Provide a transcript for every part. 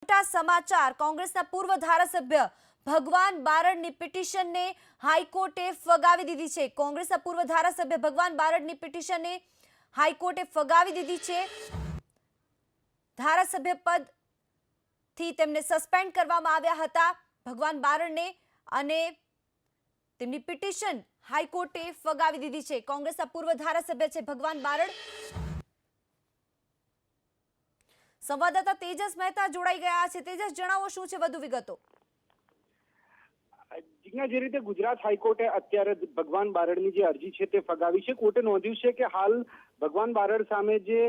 મોટા સમાચાર કોંગ્રેસના પૂર્વ ધારાસભ્ય ભગવાન બારડની પિટિશનને હાઈકોર્ટે ફગાવી દીધી છે। કોંગ્રેસના પૂર્વ ધારાસભ્ય ભગવાન બારડની પિટિશનને હાઈકોર્ટે ફગાવી દીધી છે। ધારાસભ્ય પદથી તેમને સસ્પેન્ડ કરવામાં આવ્યા હતા ભગવાન બારડને, અને તેમની પિટિશન હાઈકોર્ટે ફગાવી દીધી છે। કોંગ્રેસના પૂર્વ ધારાસભ્ય છે ભગવાન બારડ। સંવાદદાતા તેજસ મહેતા જોડાઈ ગયા છે। તેજસ, જણાવો શું છે વધુ વિગતો? જીજ્ઞા, જે રીતે ગુજરાત હાઈકોર્ટે અત્યારે ભગવાન બારડની જે અરજી છે તે ફગાવી છે। કોર્ટે નોંધ્યું છે કે હાલ ભગવાન બારડ સામે જે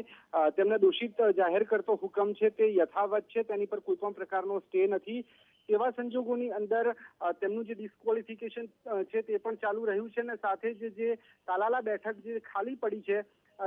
તેમને દોષિત જાહેર કરતો હુકમ છે તે યથાવત છે, તેની પર કોઈ પણ પ્રકારનો સ્ટે નથી। તેવા સંજોગોની અંદર તેમનું જે ડિસ્ક્વોલિફિકેશન છે તે પણ ચાલુ રહ્યું છે, અને સાથે જ જે તાલાલા બેઠક જે ખાલી પડી છે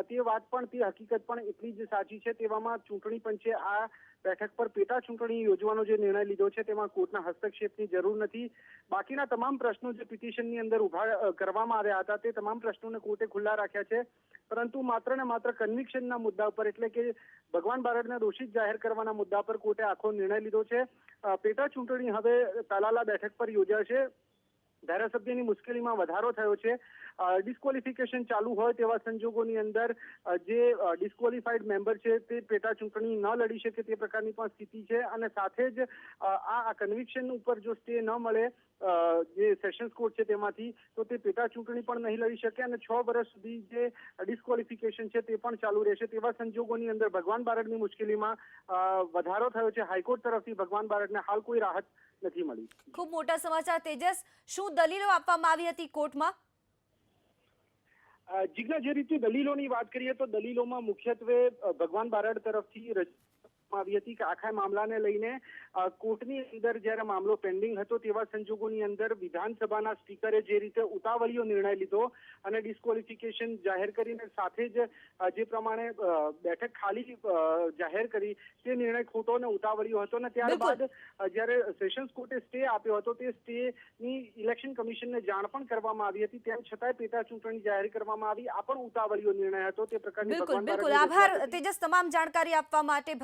તે વાત પણ, તે હકીકત પણ એટલી જ સાચી છે। તેવામાં ચૂંટણી પંચે આ બેઠક પર પેટા ચૂંટણી યોજવાનો જે નિર્ણય લીધો છે તેમાં કોર્ટના હસ્તક્ષેપની જરૂર નથી। બાકીના તમામ પ્રશ્નો જે પિટિશનની અંદર ઉભા કરવામાં આવ્યા હતા તે તમામ પ્રશ્નોને કોર્ટે ખુલ્લા રાખ્યા છે, પરંતુ માત્ર ને માત્ર કન્વિક્શનના મુદ્દા ઉપર, એટલે કે ભગવાન બારડને દોષિત જાહેર કરવાના મુદ્દા પર કોર્ટે આખો નિર્ણય લીધો છે। પેટા ચૂંટણી હવે તાલાલા બેઠક પર યોજાશે। ધારાસભ્યની મુશ્કેલીમાં વધારો થયો છે। ડિસ્ક્વોલિફિકેશન ચાલુ હોય તેવા સંજોગોની અંદર જે ડિસ્ક્વોલિફાઈડ મેમ્બર છે તે પેટા ચૂંટણી ન લડી શકે તે પ્રકારની પણ સ્થિતિ છે, અને સાથે જ આ કન્વિક્શન ઉપર જો સ્ટે ન મળે જે સેશન્સ કોર્ટ છે તેમાંથી, તો તે પેટા ચૂંટણી પણ નહીં લડી શકે, અને 6 વર્ષ સુધી જે ડિસ્ક્વોલિફિકેશન છે તે પણ ચાલુ રહેશે। તેવા સંજોગોની અંદર ભગવાન બારડની મુશ્કેલીમાં વધારો થયો છે। હાઈકોર્ટ તરફથી ભગવાન બારડને હાલ કોઈ રાહત નથી મળી। ખૂબ મોટા સમાચાર તેજસ, શું દલીલો આપવામાં આવી હતી કોર્ટમાં? જીજ્ઞા, જે રીતે દલીલોની વાત કરીએ તો દલીલોમાં મુખ્યત્વે ભગવાન બારડ તરફથી આવી હતી કે આખા મામલાને લઈને કોર્ટની અંદર જ્યારે મામલો પેન્ડિંગ હતો તેવા સંજોગોની અંદર વિધાનસભાના સ્પીકરે જે રીતે ઉતાવળીયો નિર્ણય લીધો અને ડિસ્ક્વોલિફિકેશન જાહેર કરીને સાથે જ જે પ્રમાણે બેઠક ખાલી જાહેર કરી, તે નિર્ણય ખોટો અને ઉતાવળીયો હતો, અને ત્યારબાદ જ્યારે સેશન્સ કોર્ટે સ્ટે આપ્યો હતો તે સ્ટેની ઇલેક્શન કમિશનને જાણ પણ કરવામાં આવી હતી, તેમ છતાંય પેટા ચૂંટણી જાહેર કરવામાં આવી। આ પણ ઉતાવળીયો નિર્ણય હતો તે પ્રકારની બિલકુલ, આભાર તેજસ તમામ જાણકારી આપવા માટે।